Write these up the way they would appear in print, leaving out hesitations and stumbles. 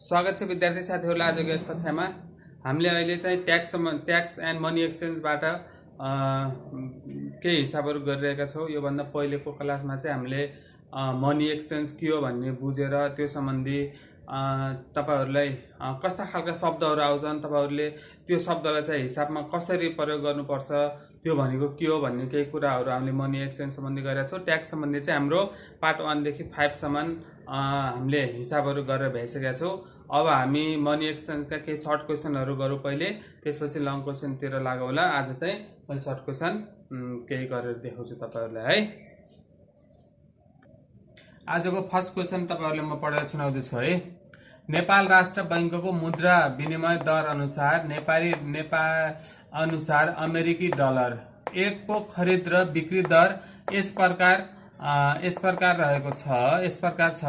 स्वागत छ विद्यार्थी साथीहरूलाई। आजको यस कक्षामा हामीले अहिले चाहिँ ट्याक्स एन्ड मनी एक्सचेन्जबाट केही हिसाबहरू गरिरहेका छौँ। योभन्दा पहिलेको क्लासमा चाहिँ हामीले मनी एक्सचेन्ज के हो भन्ने बुझेर त्यो सम्बन्धी तपाईहरुलाई कस्ता खालका शब्दहरू आउँछन्, तपाईहरुले त्यो शब्दलाई चाहिँ हिसाबमा कसरी प्रयोग गर्नुपर्छ त्यो भनेको के हो भन्ने केही कुराहरू हामीले मनी एक्सचेन्ज सम्बन्धी गरेका छौँ। ट्याक्स सम्बन्धी चाहिँ हाम्रो पार्ट 1 देखि 5 सम्म हामीले हिसाबहरू गरेर भइसकेका छौँ। अब हामी मनी एक्सचेन्जका केही सर्ट क्वेसनहरू गरौँ पहिले, त्यसपछि लङ क्वेसनतिर लागौँ होला। आज चाहिँ मैले सर्ट क्वेसन केही गरेर देखाउँछु तपाईहरुलाई है। आजको फर्स्ट क्वेसन तपाईहरुले म पढेर सुनाउँदैछु है। नेपाल राष्ट्र बैंकको मुद्रा विनिमय दर अनुसार अमेरिकी डलर 1 को खरिद र बिक्री दर यस प्रकार रहेको छ। यस प्रकार छ।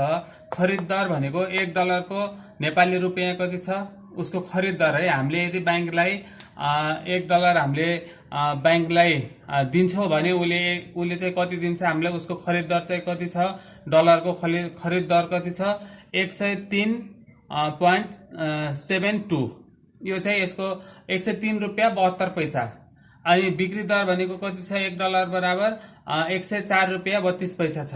खरिद दर भनेको 1 डलर को नेपाली रुपैयाँ कति छ उसको खरिद दर है। हामीले यदि बैंकलाई 1 डलर हामीले बैंकलाई दिन्छौं भने उले चाहिँ कति दिन्छ हामीलाई, उसको खरिद दर चाहिँ कति छ, डलरको खरिद दर कति छ 103.72। यो चाहिँ यसको 103 रुपैयाँ 72 पैसा। अनि बिक्री दर भनेको कति छ 1 डलर बराबर 104 रुपैयाँ 32 पैसा छ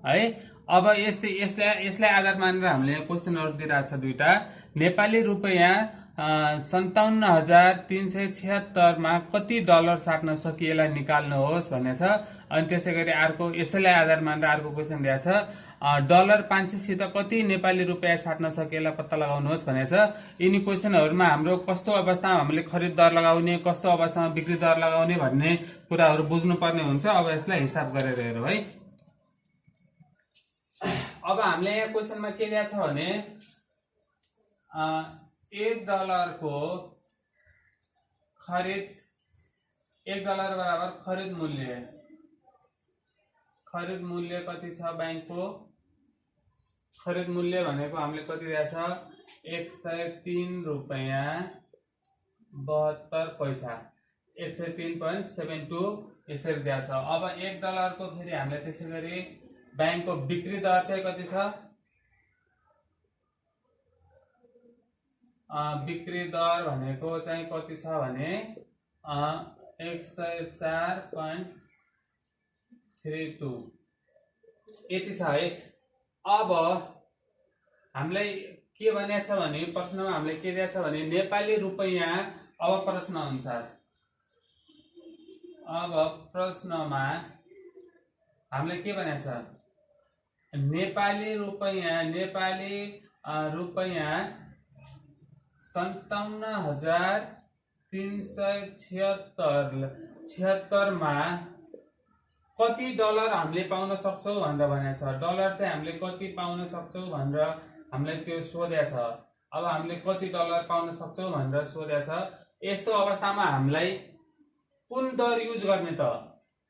है। अब यसलाई आधार मानेर हामीले क्वेसनहरु दिइरहेको छ दुईटा। नेपाली रुपैयाँ 57,376 मा कति डलर साट्न सकिएला निकाल्नुहोस् भनेको छ। अनि त्यसैगरी अर्को यसैलाई आधार मानेर अर्को क्वेसन दिएको छ। डलर 500 सित कति नेपाली रुपैयाँ साट्न सकिएला पत्ता लगाउनुहोस् भनेको छ। यिनी क्वेसनहरुमा हाम्रो कस्तो अवस्थामा हामीले खरिद दर लगाउने, कस्तो अवस्थामा बिक्री दर लगाउने भन्ने कुराहरु बुझ्नुपर्ने हुन्छ। अब यसलाई हिसाब गरेर हेरौँ है। अब हामीले यहाँ क्वेसनमा के दिएको छ भने 1 डलर को खरिद 1 डलर बराबर खरिद मूल्य कति छ बैंकको खरिद मूल्य भनेको हामीले कति दिएको छ 103 रुपैयाँ 72 पैसा 103.72 यसरी दिएको छ। अब 1 डलर को फेरि हामीले त्यसैगरी बैंकको बिक्री दर चाहिँ कति छ, बिक्री दर भनेको चाहिँ कति छ भने 104.32 यति छ है। अब हामीलाई के भनेको छ भने प्रश्नमा हामीले के दिएको छ भने नेपाली रुपैयाँ अब प्रश्नमा हामीले के भनेको छ नेपाली रुपैयाँ 57,376 मा कति डलर हामीले पाउन सक्छौं भनेर भनेको छ। डलर चाहिँ हामीले कति पाउन सक्छौं भनेर हामीले त्यो सोधेको छ। अब हामीले कति डलर पाउन सक्छौं भनेर सोधेको छ। यस्तो अवस्थामा हामीलाई कुन दर युज गर्ने त?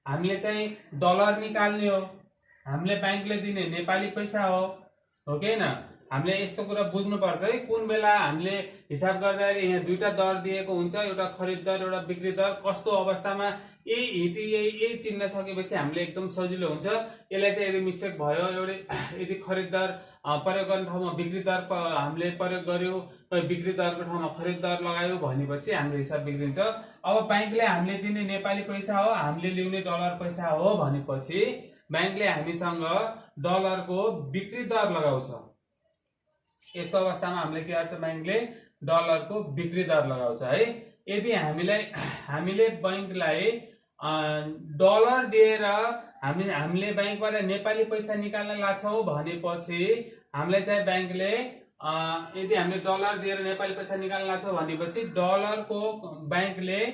हामीले चाहिँ डलर निकाल्ने हो, हामीले बैंकले दिने नेपाली पैसा हो कि हैन? हामीले यस्तो कुरा बुझ्नुपर्छ है। कुन बेला हामीले हिसाब गर्दाखेरि यहाँ दुईटा दर दिएको हुन्छ, एउटा खरिद दर एउटा बिक्री दर। कस्तो अवस्थामा यही चिन्न सकेपछि हामीले एकदम सजिलो हुन्छ। यसलाई चाहिँ यदि मिस्टेक भयो, यदि खरिद दर प्रयोग गर्ने ठाउँमा बिक्री दर हामीले प्रयोग गर्यो, बिक्री दरको ठाउँमा खरिद दर लगायो भनेपछि हाम्रो हिसाब बिग्रिन्छ। अब बैंकले हामीले दिने नेपाली पैसा हो, हामीले ल्याउने डलर पैसा हो भनेपछि बैंकले हामीसँग डलरको बिक्री दर लगाउँछ। यस्तो अवस्थामा हामीले के गर्छ, बैंकले डलरको बिक्री दर लगाउँछ है। यदि हामीले बैंकलाई डलर दिएर हामीले बैंकबाट नेपाली पैसा निकाल्न लाग्छौं भनेपछि हामीले चाहिँ बैंकले यदि हामीले डलर दिएर नेपाली पैसा निकाल्न लाग्छौं भनेपछि डलरको बैंकले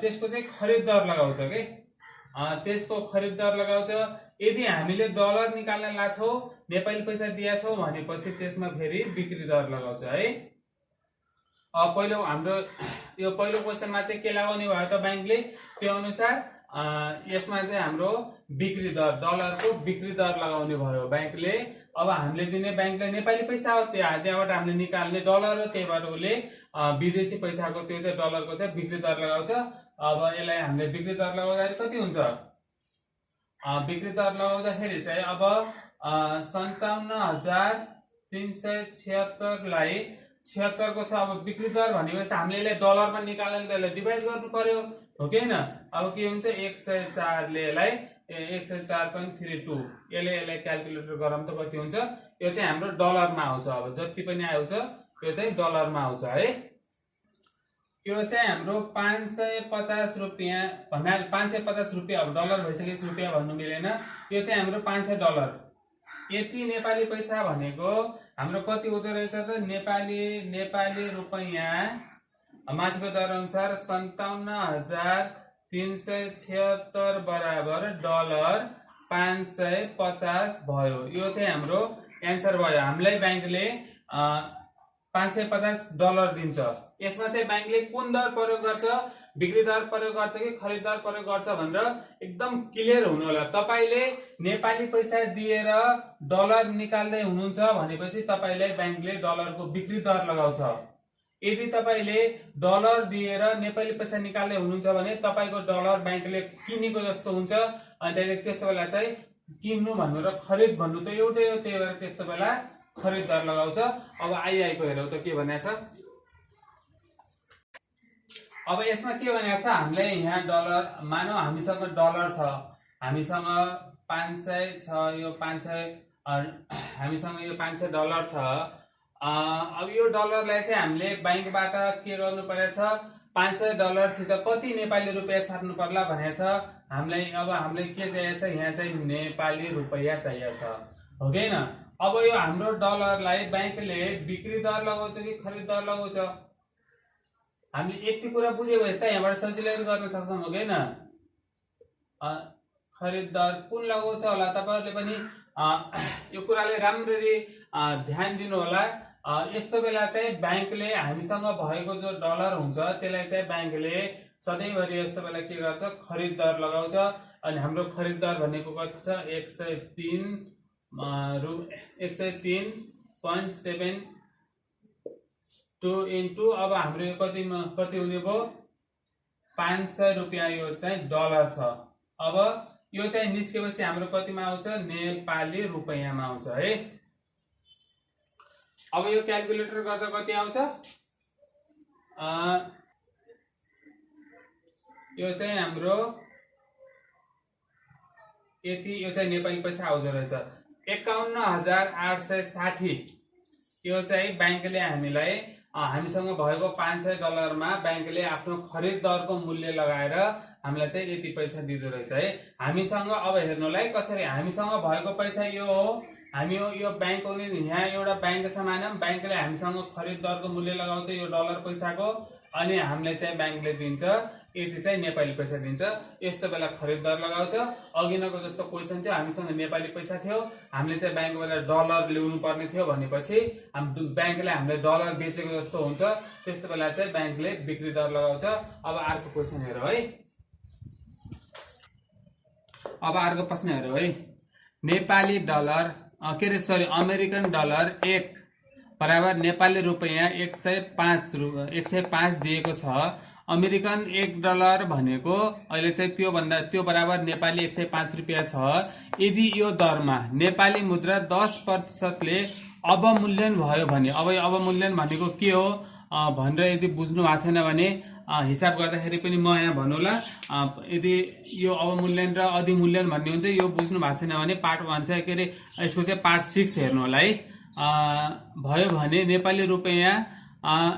त्यसको चाहिँ खरिद दर लगाउँछ के, त्यसको खरिद दर लगाउँछ। यदि हामीले डलर निकाल्न लाग्छौं नेपाली पैसा दिएछौं भनेपछि त्यसमा फेरि बिक्री दर लगाउँछ है। पहिलो हाम्रो यो पहिलो क्वेसनमा चाहिँ के लगाउने भयो त बैंकले, त्यो अनुसार यसमा चाहिँ हाम्रो बिक्री दर डलरको बिक्री दर लगाउने भयो बैंकले। अब हामीले दिने बैंकलाई नेपाली पैसा हो, त्यहाँबाट हामीले निकाल्ने डलर हो, त्यहीबाट उसले विदेशी पैसाको त्यो चाहिँ डलरको चाहिँ बिक्री दर लगाउँछ। अब यसलाई हामीले बिक्री दर लगाउँदाखेरि कति हुन्छ, बिक्री दर लगाउँदाखेरि चाहिँ अब 57,000 376 लाई 76 को छ। अब बिक्री दर भनेपछि हामीले यसलाई डलरमा निकालेर त्यसलाई डिभाइड गर्नु पर्यो, हो कि हैन? अब के हुन्छ 104 ले यसलाई 104.32 यसलाई क्याल्कुलेटर गरौँ त कति हुन्छ? यो चाहिँ हाम्रो डलरमा आउँछ। अब जति पनि आउँछ यो चाहिँ डलरमा आउँछ है। यो चाहिँ हाम्रो 550 रुपैयाँ भन्नाले 550 रुपैयाँ, अब डलर भइसकेपछि रुपैयाँ भन्नु मिलेन। यो चाहिँ हाम्रो 500 डलर। यति नेपाली पैसा भनेको हाम्रो कति हुँदो रहेछ त? नेपाली रुपैयाँ माथिको दर अनुसार 57,376 बराबर डलर 550 भयो। यो चाहिँ हाम्रो एन्सर भयो। हामीलाई ब्याङ्कले 550 डलर दिन्छ। यसमा चाहिँ ब्याङ्कले कुन दर प्रयोग गर्छ, बिक्री दर प्रयोग गर्छ कि खरिद दर प्रयोग गर्छ भनेर एकदम क्लियर हुनु होला। तपाईले नेपाली पैसा दिएर डलर निकाल्दै हुनुहुन्छ भनेपछि तपाईलाई ब्याङ्कले डलरको बिक्री दर लगाउँछ। यदि तपाईले डलर दिएर नेपाली पैसा निकाल्दै हुनुहुन्छ भने तपाईको डलर ब्याङ्कले किनेको जस्तो हुन्छ। अनि त्यस्तो बेला चाहिँ किन्नु भन्नु र खरिद भन्नु त एउटै हो, त्यही भएर त्यस्तो बेला खरिद दर लगाउँछ। अब आइआईको हेरौँ त के भनेछ। अब यसमा के भनेको छ, हामीले यहाँ डलर मानौ हामीसँग डलर छ, हामीसँग 500 छ, यो 500 हामीसँग यो 500 डलर छ। अब यो डलरलाई चाहिँ हामीले बैंकबाट के गर्नु परेछ, 500 डलर सित कति नेपाली रुपैयाँ साट्नु पर्ला भनेको छ हामीलाई। अब हामीलाई के चाहिएको छ, यहाँ चाहिँ नेपाली रुपैयाँ चाहिएको छ, हो कि हैन? अब यो हाम्रो डलरलाई बैंकले बिक्री दर लगाउँछ कि खरिद दर लगाउँछ? हामीले यति कुरा बुझ्यो भने त यहाँबाट सजिलै गर्न सक्छौं, हो कि हैन? खरिद दर कुन लगाउँछ होला, तपाईहरुले पनि यो कुराले राम्ररी ध्यान दिनु होला। यस्तो बेला चाहिँ बैंकले हामीसँग भएको जो डलर हुन्छ त्यसलाई चाहिँ बैंकले सधैँभरि यस्तो बेला के गर्छ, खरिद दर लगाउँछ। अनि हाम्रो खरिद दर भनेको कति छ, 103.72 इन्टु अब हाम्रो यो कति हुने भयो, 500 रुपैयाँ यो चाहिँ डलर छ। अब यो चाहिँ निस्केपछि हाम्रो कतिमा आउँछ, नेपाली रुपैयाँमा आउँछ है। अब यो क्याल्कुलेटर गर्दा कति आउँछ, यो चाहिँ हाम्रो यति, यो चाहिँ नेपाली पैसा आउँदो रहेछ 51,860। यो चाहिँ बैंकले हामीलाई हामीसँग भएको 500 डलरमा बैंकले आफ्नो खरिद दरको मूल्य लगाएर हामीलाई चाहिँ यति पैसा दिँदो रहेछ है हामीसँग। अब हेर्नुलाई कसरी हामीसँग भएको पैसा यो हो, हामी यो बैंक हो नि, यहाँ एउटा बैंक छ मानौं, बैंकले हामीसँग खरिद दरको मूल्य लगाउँछ यो डलर पैसाको, अनि हामीले चाहिँ बैंकले दिन्छ यति चाहिँ नेपाली पैसा दिन्छ। यस्तो बेला खरिद दर लगाउँछ। अघिनको जस्तो क्वेशन थियो, हामीसँग नेपाली पैसा थियो, हामीले चाहिँ बैंकबाट डलर ल्याउनु पर्ने थियो भनेपछि बैंकले हामीले डलर बेचेको जस्तो हुन्छ। त्यस्तो बेला चाहिँ बैंकले बिक्री दर लगाउँछ। अब अर्को क्वेशन हेरौँ है। अब अर्को प्रश्न हेरौँ है। नेपाली डलर अमेरिकन डलर 1 बराबर नेपाली रुपैयाँ 105 दिएको छ। अमेरिकन 1 डलर भनेको अहिले चाहिँ त्यो बराबर नेपाली 105 रुपैयाँ छ। यदि यो दरमा नेपाली मुद्रा 10% ले अवमूल्यन भयो भने, अब यो अवमूल्यन भनेको के हो भनेर यदि बुझ्नु भएको छैन भने हिसाब गर्दाखेरि पनि म यहाँ भन्नुला। यदि यो अवमूल्यन र अधिमूल्यन भन्ने हुन्छ यो बुझ्नु भएको छैन भने पार्ट 1 चाहिँ के अरे यसको चाहिँ पार्ट 6 हेर्नु होला है। भयो भने नेपाली रुपैयाँ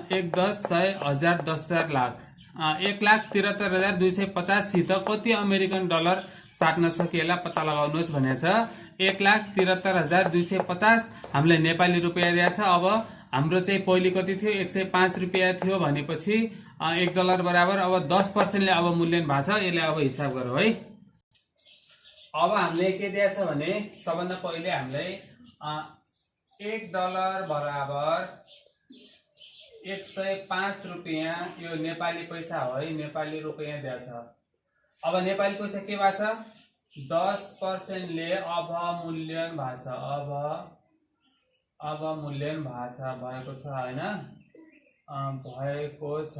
1 10 100 1000 10,000 लाख 1,73,250 सित कति अमेरिकन डलर साट्न सकिएला पत्ता लगाउनुहोस् भनेको छ। 1,73,250 हामीलाई नेपाली रुपैयाँ दिएको छ। अब हाम्रो चाहिँ पहिले कति थियो, 105 रुपैयाँ थियो भनेपछि 1 डलर बराबर अब 10% ले अवमूल्यन भएको छ। यसले अब हिसाब गरौँ है। अब हामीले के दिएको छ भने सबभन्दा पहिले हामीलाई 1 डलर बराबर 105 रुपैयाँ यो नेपाली पैसा हो है, नेपाली रुपैयाँ दिएको छ। अब नेपाली पैसा के भएको छ, 10% ले अवमूल्यन भएको छ, अवमूल्यन भएको छ हैन, भएको छ।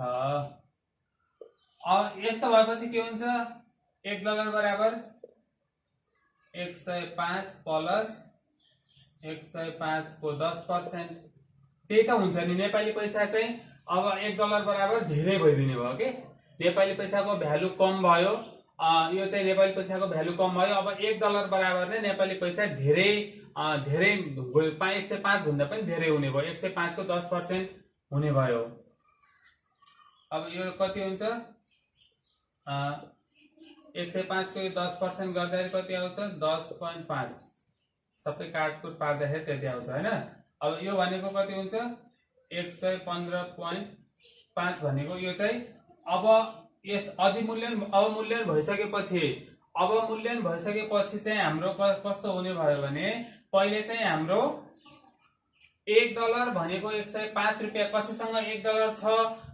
अब यस्तो भएपछि के हुन्छ, 1 डलर बराबर 105 प्लस 105 को 10%, त्यही त हुन्छ नि। नेपाली पैसा चाहिँ अब $1 बराबर धेरै भइदिने भयो के। नेपाली पैसाको भ्यालु कम भयो, यो चाहिँ नेपाली पैसाको भ्यालु कम भयो। अब $1 बराबर नै नेपाली पैसा धेरै धेरै 105 भन्दा पनि धेरै हुने भयो, 105 को 10% हुने भयो। अब यो कति हुन्छ, 105 को 10% गर्दाखेरि कति आउँछ, 10.5, सबै काटकुट पार्दाखेरि त्यति आउँछ हैन। अब यो भनेको कति हुन्छ, 115.5 भनेको यो चाहिँ अब यस अधिमूल्यन अवमूल्यन भइसकेपछि चाहिँ हाम्रो कस्तो हुने भयो भने, पहिले चाहिँ हाम्रो $1 भनेको 105 रुपियाँ, कसैसँग $1 छ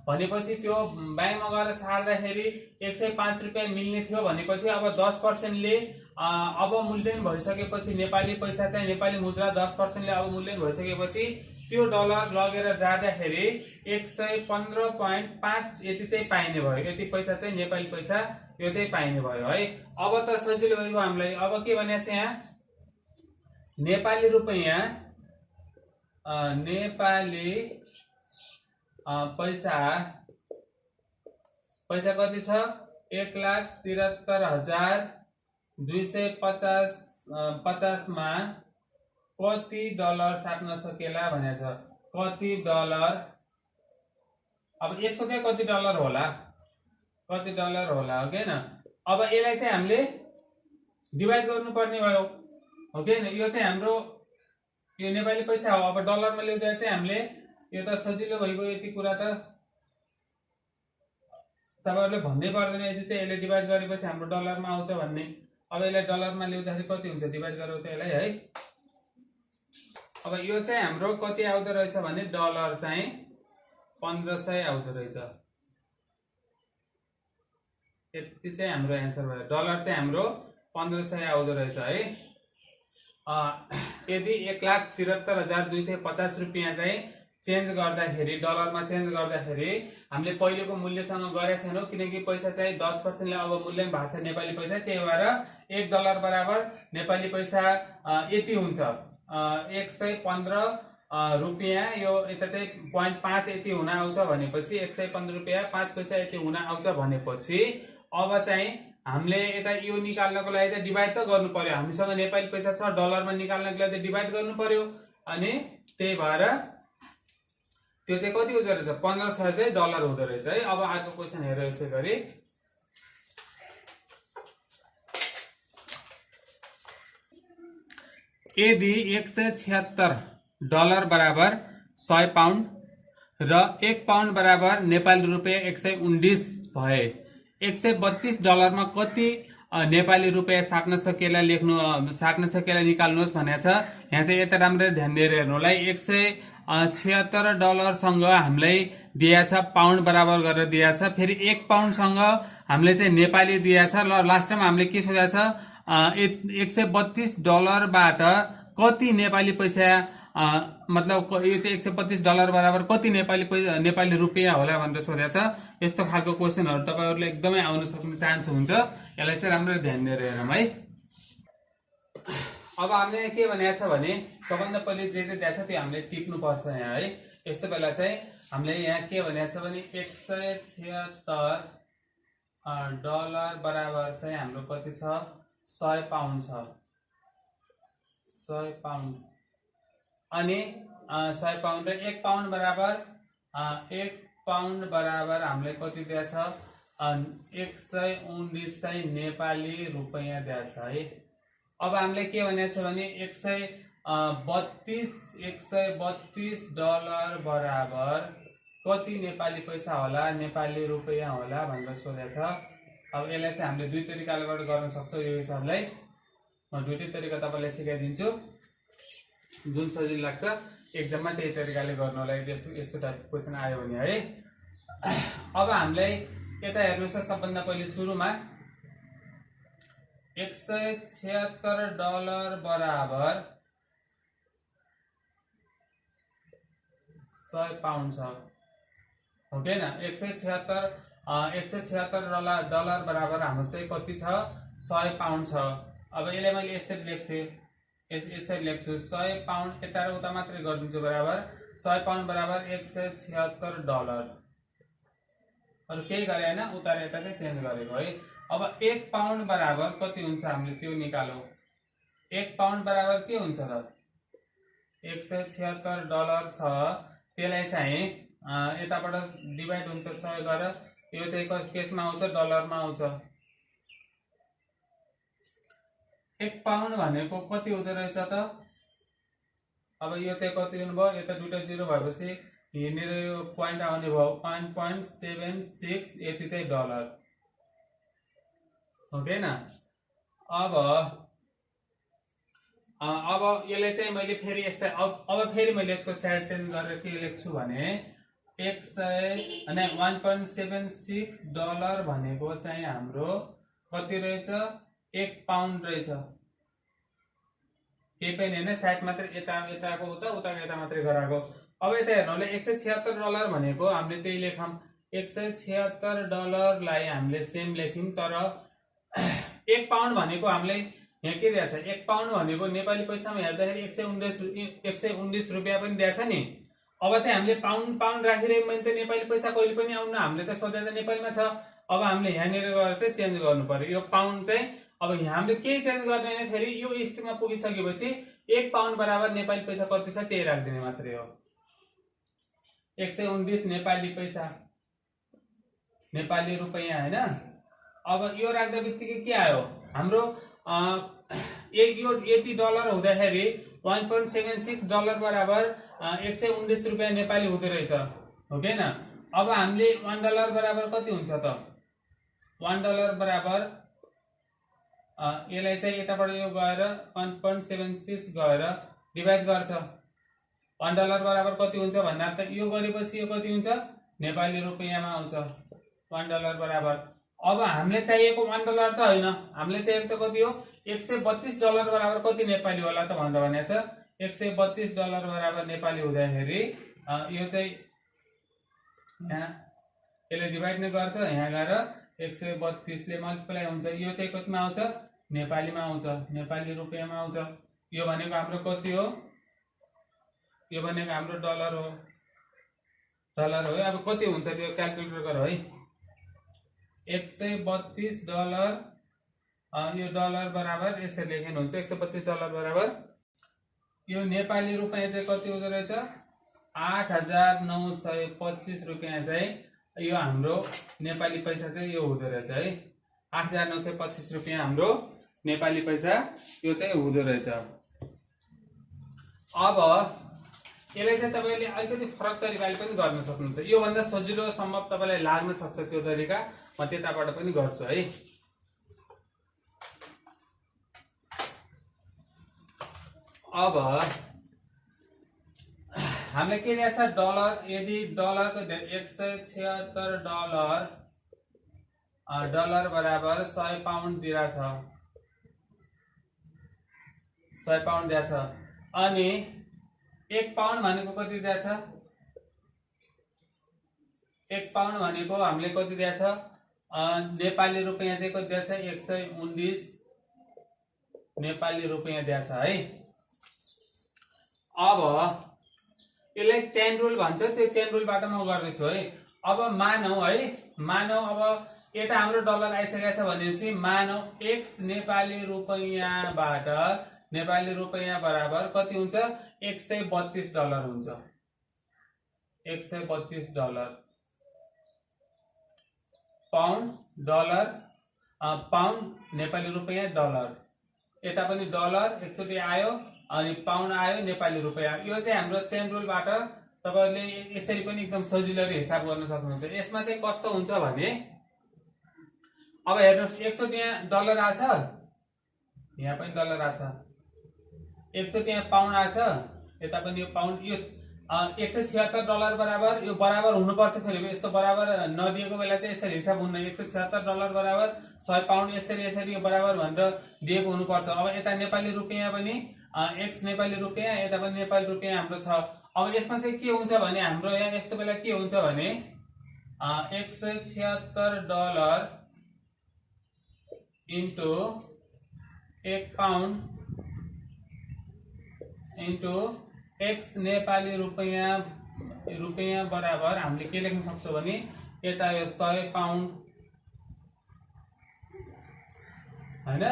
भनेपछि त्यो बैंकमा गएर सार्दाखेरि 105 रुपियाँ मिल्ने थियो भनेपछि अब 10% ले अवमूल्यन भइसकेपछि नेपाली पैसा चाहिँ नेपाली मुद्रा 10% ले अवमूल्यन भइसकेपछि त्यो डलर लगेर जाँदाखेरि 115.5 यति चाहिँ पाइने भयो। यति पैसा चाहिँ नेपाली पैसा यो चाहिँ पाइने भयो है। अब त सजिलो भयो हामीलाई। अब के भने चाहिँ यहाँ नेपाली रुपैयाँ नेपाली पैसा कति छ, 1,73,250 मा कति डलर साट्न सकेला भनेछ। कति डलर, अब यसको चाहिँ कति डलर होला हो कि हैन। अब यसलाई चाहिँ हामीले डिभाइड गर्नुपर्ने भयो हो कि हैन। यो चाहिँ हाम्रो यो नेपाली पैसा हो। अब डलरमा ल्याउँदा चाहिँ हामीले यो त सजिलो भइगयो, यति कुरा त तपाईहरुले भन्नै पर्दैन, यदि चाहिँ यसले डिभाइड गरेपछि हाम्रो डलरमा आउँछ भन्ने। अब यसलाई डलरमा ल्याउँदाखेरि कति हुन्छ, डिभाइड गरौ त यसलाई है। अब यो चाहिँ हाम्रो कति आउँदो रहेछ भने डलर चाहिँ 1500 आउँदो रहेछ। यति चाहिँ हाम्रो एन्सर भयो। डलर चाहिँ हाम्रो 1500 आउँदो रहेछ है। यदि 1,73,250 रुपियाँ चाहिँ चेन्ज गर्दाखेरि डलरमा चेन्ज गर्दाखेरि हामीले पहिलेको मूल्यसँग गरेका छैनौं, किनकि पैसा चाहिँ 10% ले अवमूल्यन भएको छ नेपाली पैसा। त्यही भएर $1 बराबर नेपाली पैसा यति हुन्छ, 115 रुपियाँ। यो यता चाहिँ 0.5 यति हुन आउँछ भनेपछि 115 रुपियाँ 5 पैसा यति हुन आउँछ भनेपछि अब चाहिँ हामीले यता यो निकाल्नको लागि त डिभाइड त गर्नु पर्यो। हामीसँग नेपाली पैसा छ, डलरमा निकाल्नको लागि त डिभाइड गर्नु पर्यो। अनि त्यही भएर त्यो चाहिँ कति हुँदो रहेछ, 1500 चाहिँ डलर हुँदो रहेछ है। अब अर्को क्वेशन हेरौँ यसै गरी। यदि $176 बराबर 100 पाउन्ड र 1 पाउन्ड बराबर नेपाली रुपियाँ 119 भए $132 मा कति नेपाली रुपियाँ साट्न सकेला निकाल्नुहोस् भनेको छ। यहाँ चाहिँ यता राम्ररी ध्यान दिएर हेर्नु होला। $176 सँग हामीलाई दिएको छ पाउन्ड बराबर गरेर दिएको छ, फेरि 1 पाउन्ड सँग हामीले चाहिँ नेपाली दिएको छ। ल लास्ट टाइम हामीले के सोचेको छ, $132 बाट कति नेपाली पैसा मतलब यो चाहिँ $125 बराबर कति नेपाली रुपियाँ होला भनेर सोधेको छ। यस्तो खालको क्वेशनहरु तपाईहरुले एकदमै आउन सक्ने चान्स हुन्छ। यसलाई चाहिँ राम्रो ध्यान दिएर हेरौँ है। अब हामीले के भनेको छ भने सबभन्दा पहिले जे दिएको छ त्यो हामीले टिप्नु पर्छ यहाँ है। यस्तो बेला चाहिँ हामीले यहाँ के भनेको छ भने $176 बराबर चाहिँ हाम्रो कति छ, 100 पाउन्ड छ, 100 पाउन्ड। अनि 100 पाउन्ड र 1 पाउन्ड बराबर हामीले कति दिएको छ, 119 नेपाली रुपैयाँ दिएको छ है। अब हामीले के भनेको छ भने $132 बराबर कति नेपाली पैसा होला, नेपाली रुपैयाँ होला भनेर सोधेको छ। अब यसलाई चाहिँ हामीले दुई तरिकाबाट गर्न सक्छौं। यो हिसाबलाई म दुईटै तरिका तपाईलाई सिकाइदिन्छु, जुन सजिलो लाग्छ एक्जाममा त्यही तरिकाले गर्नु होला यदि यस्तो टाइपको क्वेशन आयो भने है। अब हामीलाई यता हेर्नुस् त, सबभन्दा पहिले सुरुमा $176 बराबर 100 पाउन्ड छ हो कि हैन। 176 डलर बराबर हाम्रो चाहिँ कति छ, 100 पाउन्ड छ। अब यसलाई मैले यसरी लेख्छु, यसरी लेख्छु 100 पाउन्ड यता र उता मात्रै गरिदिन्छु बराबर 100 पाउन्ड बराबर 176 डलर। अरु केही गरे हैन, उता र यता चाहिँ चेन्ज गरेको है। अब 1 पाउन्ड बराबर कति हुन्छ हामीले त्यो निकालौं। 1 पाउन्ड बराबर के हुन्छ त 176 डलर छ। त्यसलाई चाहिँ यताबाट डिभाइड हुन्छ 100 गरेर, यो चाहिँ केसमा आउँछ डलरमा आउँछ। 1 पाउन्ड भनेको कति हुँदो रहेछ त। अब यो चाहिँ कति हुनुभयो, यता दुईटा जिरो भएपछि यहाँनिर यो पोइन्ट आउने भयो 1.76, यति चाहिँ डलर हो हैन। अब यसले चाहिँ मैले फेरि यस्तै अब फेरि मैले यसको साइड चेन्ज गरेर के लेख्छु भने 1.76 डलर भनेको चाहिँ हाम्रो कति रहेछ 1 पाउन्ड रहेछ। केही पनि हैन, साइड मात्र यताको उताको यता मात्रै गराएको। अब यता हेर्नुले 176 डलर भनेको हामीले त्यही लेखौं। 176 डलरलाई हामीले सेम लेख्यौं, तर 1 पाउन्ड भनेको हामीले यहाँ के दिएको छ 1 पाउन्ड भनेको नेपाली पैसामा हेर्दाखेरि 119 रुपैयाँ पनि दिएको छ नि। अब चाहिँ हामीले पाउन्ड राखिरहेको भने त नेपाली पैसा कहिले पनि आउन, हामीले त सोधे त नेपालीमा छ। अब हामीले यहाँनिर गएर चाहिँ चेन्ज गर्नु पर्यो यो पाउन्ड चाहिँ। अब यहाँ हामीले केही चेन्ज गर्दैन, फेरि यो स्टेपमा पुगिसकेपछि 1 पाउन्ड बराबर नेपाली पैसा कति छ त्यही राख्दिने मात्रै हो। 119 नेपाली पैसा, नेपाली रुपैयाँ हैन। अब यो राख्दा बित्तिकै के आयो हाम्रो यो यति डलर हुँदाखेरि 1.76 डलर बराबर 119 रुपैयाँ नेपाली हुँदो रहेछ हो हैन। अब हामीले 1 डलर बराबर कति हुन्छ त 1 डलर बराबर यसलाई चाहिँ यताबाट यो गएर 1.76 गएर डिभाइड गर्छ। 1 डलर बराबर कति हुन्छ भन्दा त यो गरेपछि यो कति हुन्छ नेपाली रुपैयाँमा आउँछ 1 डलर बराबर। अब हामीले चाहिएको 1 डलर त हैन, हामीले चाहिएको त कति हो 132 डलर बराबर कति नेपाली होला त भनेर भनेको छ। 132 डलर बराबर नेपाली हुँदाखेरि यो चाहिँ यहाँ यसले डिभाइड नै गर्छ, यहाँ गएर 132 ले मल्टिप्लाई हुन्छ। यो चाहिँ कतिमा आउँछ नेपालीमा आउँछ, नेपाली रुपैयाँमा आउँछ। यो भनेको हाम्रो कति हो, यो भनेको हाम्रो डलर हो, डलर हो। अब कति हुन्छ त्यो क्याल्कुलेटर गर है। 132 डलर यो डलर बराबर यसरी लेख्नु हुन्छ 132 डलर बराबर यो नेपाली रुपैयाँ चाहिँ कति हुँदो रहेछ 8925 रुपैयाँ चाहिँ यो हाम्रो नेपाली पैसा चाहिँ यो हुँदो रहेछ है। 8925 रुपैयाँ हाम्रो नेपाली पैसा यो चाहिँ हुँदो रहेछ। अब यसलाई चाहिँ तपाईले अलिकति फरक तरिकाले पनि गर्न सक्नुहुन्छ। यो भन्दा सजिलो सम्भव तपाईलाई लाग्न सक्छ त्यो तरिका, म त्यताबाट पनि गर्छु है। अब हामीले के दिएको छ डलर, यदि डलरको 176 डलर बराबर 100 पाउन्ड दिएको छ, 100 पाउन्ड दिएको छ। अनि 1 पाउन्ड भनेको कति दिएको छ 1 पाउन्ड भनेको हामीले कति दिएको छ नेपाली रुपैयाँ चाहिँ कति दिएको छ 119 नेपाली रुपैयाँ दिएको छ है। अब यसलाई चेन रुल भन्छ, त्यो चेन रुलबाट म गर्दैछु है। अब मानौ अब यता हाम्रो डलर आइसकेको छ भनेपछि मानौ x नेपाली रुपैयाँबाट नेपाली रुपैयाँ बराबर कति हुन्छ 132 डलर हुन्छ। 132 dollar pound dollar pound Nepali रुपैयाँ डलर, यता पनि डलर एकचोटि आयो अनि पाउन्ड आयो नेपाली रुपैयाँ। यो चाहिँ हाम्रो चेन रुलबाट तपाईहरुले यसरी पनि एकदम सजिलोले हिसाब गर्न सक्नुहुन्छ। यसमा चाहिँ कस्तो हुन्छ भने अब हेर्नुस् एकचोटि यहाँ डलर आछ, यहाँ पनि डलर आछ, एकचोटि यहाँ पाउन्ड आछ, यता पनि यो पाउन्ड। यो 176 डलर बराबर यो बराबर हुनुपर्छ। फेरि यस्तो बराबर नदिएको बेला चाहिँ यसरी हिसाब हुन्न। 176 डलर बराबर 100 पाउन्ड यसरी यो बराबर भनेर दिएको हुनुपर्छ। अब यता नेपाली रुपैयाँ पनि x नेपाली रुपैयाँ, यता पनि नेपाली रुपैयाँ हाम्रो छ। अब यसमा चाहिँ के हुन्छ भने हाम्रो यहाँ यस्तो बेला के हुन्छ भने 176 dollar into 1 pound into x Nepali रुपियाँ बराबर हामीले के लेख्न सक्छौँ भने यता यो 100 पाउन्ड हैन,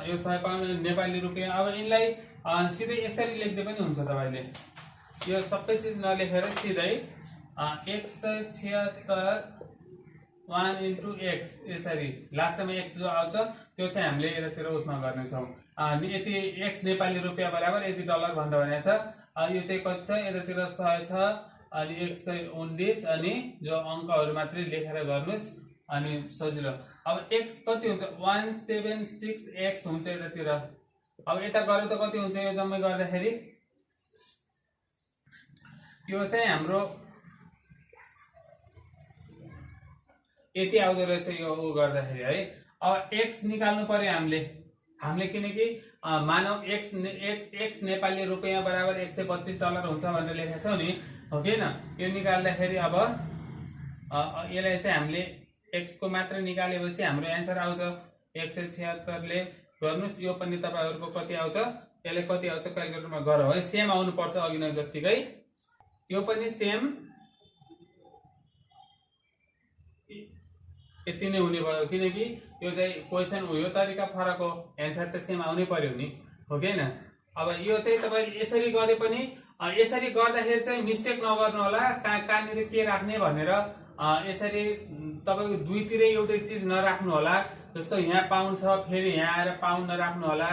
यो 100 पाउन्ड नेपाली रुपियाँ। अब यिनलाई सिधै यसरी लेख्दै पनि हुन्छ, तपाईले यो सबै चीज नलेखेर सिधै 176 1 इन्टु एक्स यसरी लास्टमा एक्स जो आउँछ त्यो चाहिँ हामीले यतातिर उसमा गर्नेछौँ। यति एक्स नेपाली रुपियाँ बराबर यति डलर भनेर भनेको छ। यो चाहिँ कति छ, यतातिर 100 छ अनि 119 अनि जो अङ्कहरू मात्रै लेखेर गर्नुहोस् अनि सजिलो। अब एक्स कति हुन्छ 176 एक्स हुन्छ यतातिर। अब यता गरे त कति हुन्छ, यो जम्मै गर्दाखेरि यो चाहिँ हाम्रो यति आउँदो रहेछ यो उ गर्दाखेरि है। अब एक्स निकाल्नु पर्यो हामीले किनकि मानव एक्स नेपाली रुपियाँ बराबर 132 डलर हुन्छ भनेर लेखेको छौँ नि, हो कि न। यो निकाल्दाखेरि अब यसलाई चाहिँ हामीले एक्स को मात्र निकालेपछि हाम्रो एन्सर आउँछ 176 ले गर्नुस्। यो पनि तपाईहरुको कति आउँछ, यसले कति आउँछ क्याल्कुलेटरमा गरौ है, सेम आउनु पर्छ अघि नै जतिकै। यो पनि सेम यति नै हुने भयो किनकि यो चाहिँ क्वेशन हो, यो तरिका फरक हो, एन्सर त सेम आउनै पर्यो नि, हो कि हैन। अब यो चाहिँ तपाईले यसरी गरे पनि यसरी गर्दाखेरि चाहिँ मिस्टेक नगर्नु होला, कहाँनिर के राख्ने भनेर यसरी तपाईको दुईतिरै एउटै चीज नराख्नु होला। जस्तो यहाँ पाउन्ड छ फेरि यहाँ आएर पाउन्ड नराख्नु होला,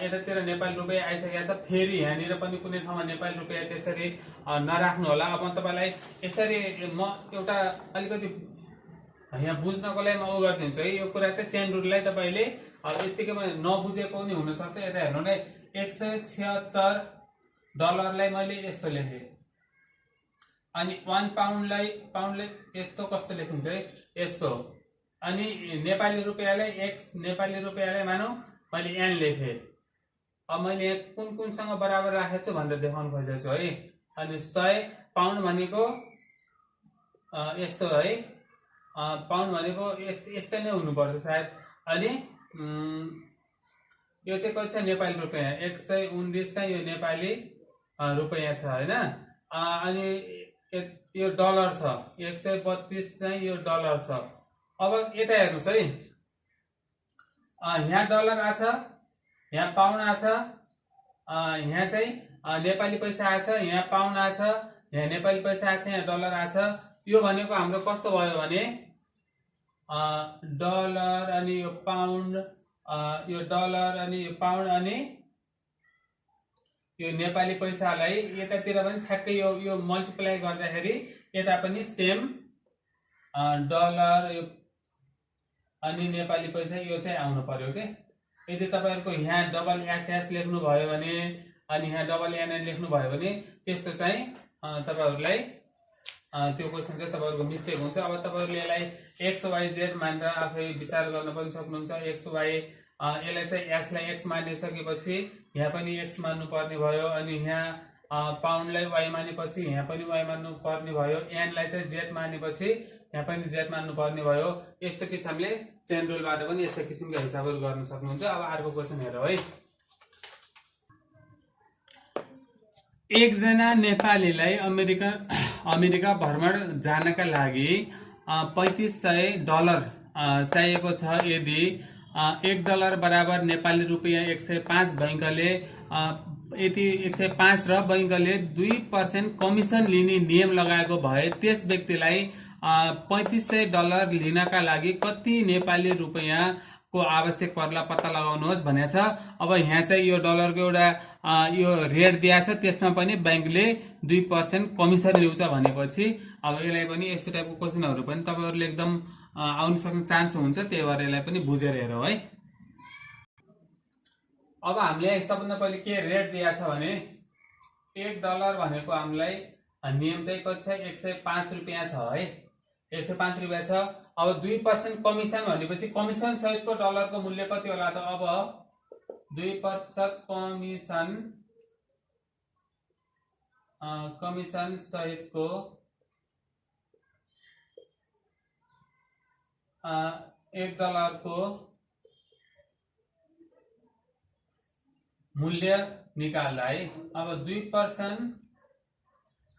यतातिर नेपाली रुपैयाँ आइसकेको छ फेरि यहाँनिर पनि कुनै ठाउँमा नेपाली रुपैयाँ त्यसरी नराख्नु होला। अब म तपाईलाई यसरी म एउटा अलिकति यहाँ बुझ्नको लागि म उ गरिदिन्छु है। यो कुरा चाहिँ चेन रुललाई तपाईले यतिकैमा नबुझेको पनि हुन सक्छ। यता हेर्नु नै 176 डलरलाई मैले यस्तो लेखे अनि 1 पाउन्डलाई यस्तो कस्तो लेखिन्छ है, यस्तो। अनि नेपाली रुपैयाँलाई एक्स नेपाली रुपैयाँलाई मानौ मैले एन लेखे। अब मैले कुनसँग बराबर राखेको छु भनेर देखाउन खोजेको छु है। अनि 100 पाउन्ड भनेको यस्तो है, पाउन्ड भनेको यस्तै नै हुनुपर्छ सायद। अनि यो चाहिँ कति छ नेपाली रुपैयाँ 119 चाहिँ यो नेपाली रुपैयाँ छ हैन। अनि यो डलर छ 132 चाहिँ यो डलर छ। अब यता हेर्नुस् है, यहाँ डलर आछ, यहाँ पाउन्ड आछ, यहाँ चाहिँ नेपाली पैसा आछ, यहाँ पाउन्ड आछ, यहाँ नेपाली पैसा आछ, यहाँ डलर आछ। यो भनेको हाम्रो कस्तो भयो भने डलर अनि यो पाउन्ड, यो डलर अनि यो पाउन्ड अनि यो नेपाली पैसालाई यतातिर पनि ठ्याक्कै यो मल्टिप्लाई गर्दाखेरि यता पनि सेम डलर यो अनि नेपाली पैसा यो चाहिँ आउनु पर्यो के। यदि तपाईहरुको यहाँ डबल एसएस लेख्नु भयो भने अनि यहाँ डबल एनएन लेख्नु भयो भने त्यस्तो चाहिँ तपाईहरुलाई त्यो क्वेशन चाहिँ तपाईहरुको मिस्टेक हुन्छ। अब तपाईहरुले यसलाई एक्स वाइ जेड मानेर आफै विचार गर्न पनि सक्नुहुन्छ। एक्स वाइ यसलाई चाहिँ एस लाई एक्स मानिसकेपछि यहाँ पनि एक्स मान्नु पर्ने भयो, अनि यहाँ पाउन्डलाई वाइ मानेपछि यहाँ पनि वाइ मान्नु पर्ने भयो, एन लाई चाहिँ जेड मानेपछि यहाँ पनि जेड मान्नु पर्ने भयो। यस्तो किसिमले चेन रुलबाट पनि यस्तो किसिमको हिसाबहरु गर्न सक्नुहुन्छ। अब अर्को क्वेशन हेरौँ है। एकजना नेपालीलाई अमेरिका भ्रमण जानका लागि 3500 डलर चाहिएको छ। यदि $1 बराबर नेपाली रुपैयाँ 105 बैंकले यदि 105 र बैंकले 2% कमिसन लिने नियम लगाएको भए त्यस व्यक्तिलाई 3500 डलर लिनका लागि कति नेपाली रुपैयाँ को आवश्यक पर्ला पत्ता लगाउनुहोस् भनेको छ। अब यहाँ चाहिँ यो डलरको एउटा यो रेट दिएको छ, त्यसमा पनि बैंकले 2% कमिसन ल्याउँछ भनेपछि अब यसलाई पनि यस्तो टाइपको क्वेशनहरु पनि तपाईहरुले एकदम आउन सक्ने चान्स हुन्छ। त्यही भएर यसलाई पनि बुझेर हेरौँ है। अब हामीले सबभन्दा पहिले के रेट दिएको छ भने $1 भनेको हामीलाई नियम चाहिँ कति छ 105 रुपैयाँ छ है, 105 रुपैयाँ छ। अब 2% कमिसन भनेपछि कमिसन सहितको डलरको मूल्य कति होला त। अब 2% कमिसन सहितको $1 को मूल्य निकाल्दा है। अब 2%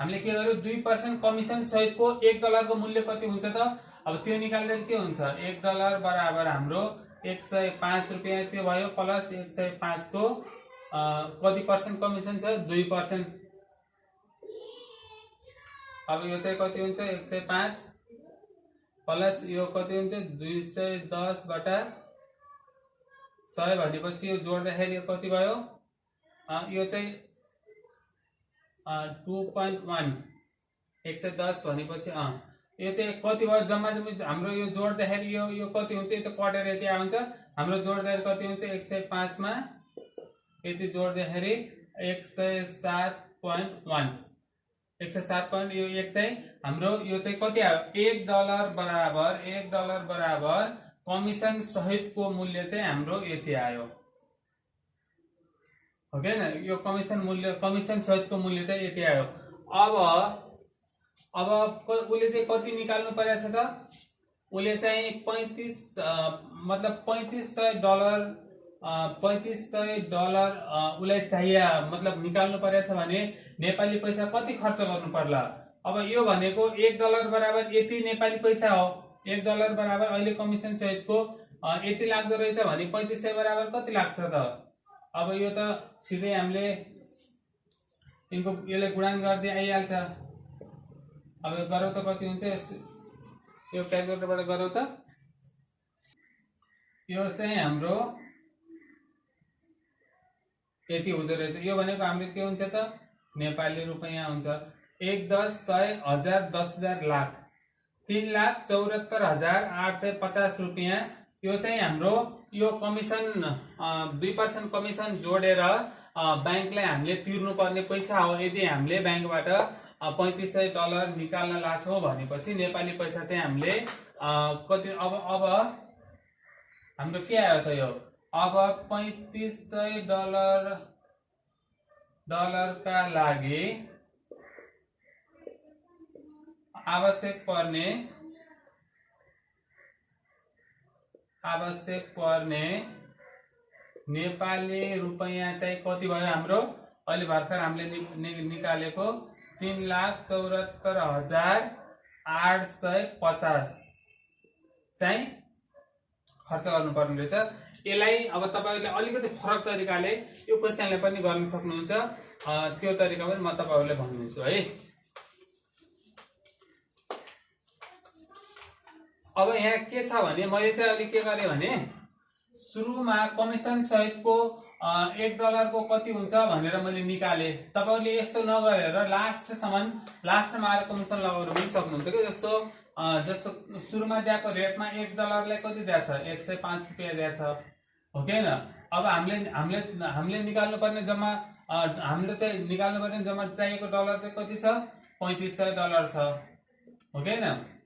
हामीले के गर्यो, 2% कमिसन सहितको $1 को मूल्य कति हुन्छ त? अब त्यो निकाल्दा के हुन्छ, $1 बराबर हाम्रो 105 रुपियाँ त्यो भयो, प्लस 105 को कति पर्सेन्ट कमिसन छ, 2%। अब यो चाहिँ कति हुन्छ, 105 प्लस यो कति हुन्छ, 210 बटा 100 भनेपछि यो जोड्दाखेरि यो कति भयो, यो चाहिँ 2.1, 110 भनेपछि यो चाहिँ कति भयो, जम्मा हाम्रो यो जोड्दाखेरि यो कति हुन्छ, यो चाहिँ कटेर यति आउँछ, हाम्रो जोड्दाखेरि कति हुन्छ, 105 मा यति जोड्दाखेरि 107.1, 107 यो एक चाहिँ हाम्रो यो चाहिँ कति आयो, $1 बराबर कमिसन सहितको मूल्य चाहिँ हाम्रो यति आयो, हो कि हैन? यो कमिसन सहितको मूल्य चाहिँ यति आयो। अब उसले चाहिँ कति निकाल्नु परेछ त? उसले चाहिँ 3500 डलर उसलाई चाहिए, मतलब निकाल्नु परेछ भने नेपाली पैसा कति खर्च गर्नु पर्ला? अब यो भनेको $1 बराबर यति नेपाली पैसा हो, $1 बराबर अहिले कमिसन सहितको यति लाग्दो रहेछ भने 3500 बराबर कति लाग्छ त? अब यो त सिधै हामीले यिनको यसले गुणन गर्दै आइहाल्छ। अब यो गरौ त कति हुन्छ, यो क्याल्कुलेटरबाट गरौ त, यो चाहिँ हाम्रो यति हुँदो रहेछ। यो भनेको हाम्रो के हुन्छ त, नेपाली रुपैयाँ हुन्छ। 1, 10, 100, 1000, 10,000, लाख, 3,74,850 रुपियाँ। यो चाहिँ हाम्रो यो कमिसन 2% कमिसन जोडेर बैंकलाई हामीले तिर्नुपर्ने पैसा हो। यदि हामीले बैंकबाट $3500 निकाल्न लाग्छौं भनेपछि नेपाली पैसा चाहिँ हामीले कति, अब हाम्रो के आयो त यो, अब $3500 का लागि आवश्यक पर्ने नेपाली रुपैयाँ चाहिँ कति भयो हाम्रो, अहिले भर्खर हामीले निकालेको 3,74,850 चाहिँ खर्च गर्नुपर्ने रहेछ। यसलाई अब तपाईहरुले अलिकति फरक तरिकाले यो क्वेशनलाई पनि गर्न सक्नुहुन्छ, त्यो तरिका पनि म तपाईहरुलाई भन्छु है। अब यहाँ के छ भने मैले चाहिँ अलि के गरे भने सुरुमा कमिसन सहितको $1 को कति हुन्छ भनेर मैले निकाले। तपाईहरुले यस्तो नगरेर लास्टमा आएर कमिसन लगाउन पनि सक्नुहुन्छ के। जस्तो सुरुमा दिएको रेटमा $1 लाई कति दिएछ, 105 रुपैयाँ दिएछ, हो कि हैन? अब हामीले निकाल्नु पर्ने जम्मा चाहिएको डलर चाहिँ कति छ, $3500 छ, हो कि हैन?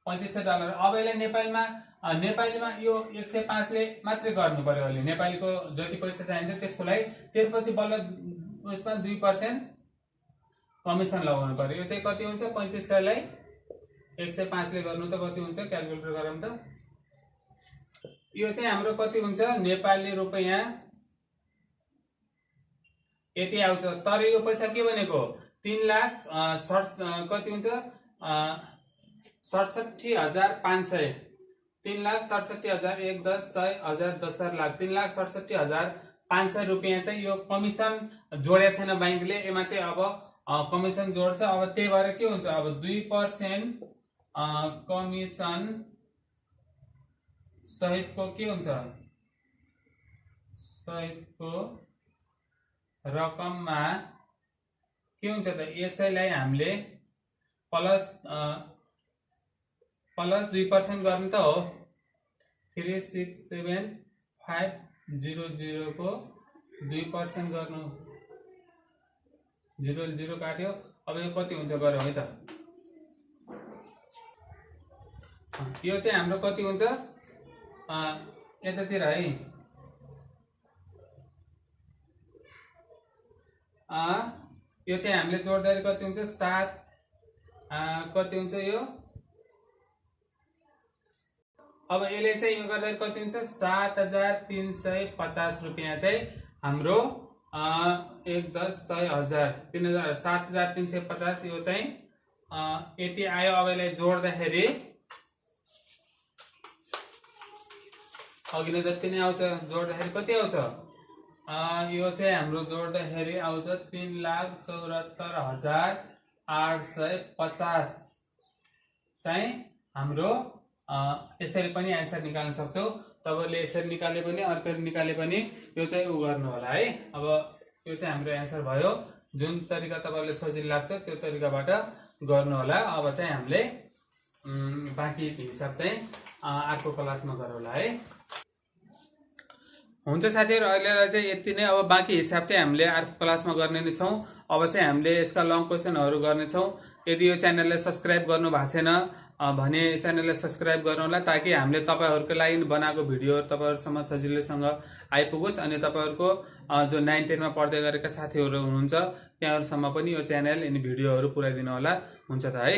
$3500। अब यसलाई नेपालीमा यो 105 ले मात्रै गर्नु पर्यो। अहिले नेपालीको जति पैसा चाहिन्छ त्यसको लागि त्यसपछि बल्ल उसमा 2% कमिसन लगाउनु पर्यो। यो चाहिँ कति हुन्छ, 3500 लाई 105 ले गर्नु त कति हुन्छ, क्याल्कुलेटर गरौँ त। यो चाहिँ हाम्रो कति हुन्छ, नेपाली रुपैयाँ यति आउँछ। तर यो पैसा के भनेको 3 लाख कति हुन्छ, 67,500, 3,67,000, 1, 10, 100, 1000, 10,000, लाख, 3,67,500 रुपैयाँ चाहिँ यो कमिसन जोडेको छैन बैंकले। यसमा चाहिँ अब कमिसन जोड्छ। अब त्यही भएर के हुन्छ, अब 2% कमिसन सहितको के हुन्छ, सहितको रकममा के हुन्छ त, यसैलाई हामीले प्लस 2% गर्नु त हो। 367,500 को 2% गर्नु, 0 काट्यो। अब यो कति हुन्छ गरौँ है त। यो चाहिँ हाम्रो कति हुन्छ यतातिर है, यो चाहिँ हामीले जोड्दाखेरि कति हुन्छ, 7 कति हुन्छ यो। अब यसले चाहिँ यो गर्दाखेरि कति हुन्छ, 7,350 रुपैयाँ चाहिँ हाम्रो 1 10 100 1000 3000 7350 यो चाहिँ यति आयो। अब यसलाई जोड्दाखेरि अघि नै जति नै आउँछ जोड्दाखेरि कति आउँछ यो चाहिँ हाम्रो जोड्दाखेरि आउँछ 3,74,850 चाहिँ हाम्रो यसरी पनि आन्सर निकाल्न सक्छौ। तपाईले यसरी निकाले पनि अर्को निकाले पनि यो चाहिँ उ गर्नु होला है। अब यो चाहिँ हाम्रो आन्सर भयो। जुन तरिका तपाईलाई सजिलो लाग्छ त्यो तरिकाबाट गर्नु होला। अब चाहिँ हामीले बाँकी हिसाब चाहिँ अर्को क्लासमा गरौँला है। हुन्छ साथीहरु, अहिलेलाई चाहिँ यति नै। अब बाँकी हिसाब चाहिँ हामीले अर्को क्लासमा गर्ने नै छौं। अब चाहिँ हामीले यसका लङ क्वेशनहरु गर्ने छौं। यदि यो च्यानललाई सब्स्क्राइब गर्नु भएको छैन भने च्यानललाई सब्स्क्राइब गर्नुहोला, ताकि हामीले तपाईहरुको लागि बनाएको भिडियोहरु तपाईहरुसम्म सजिलैसँग आइपुगोस् अनि तपाईहरुको जो 9 10 मा पढ्दै गरेका साथीहरु हुनुहुन्छ त्यहाँहरुसम्म पनि यो च्यानल अनि भिडियोहरु पुर्याइदिनु होला। हुन्छ त है।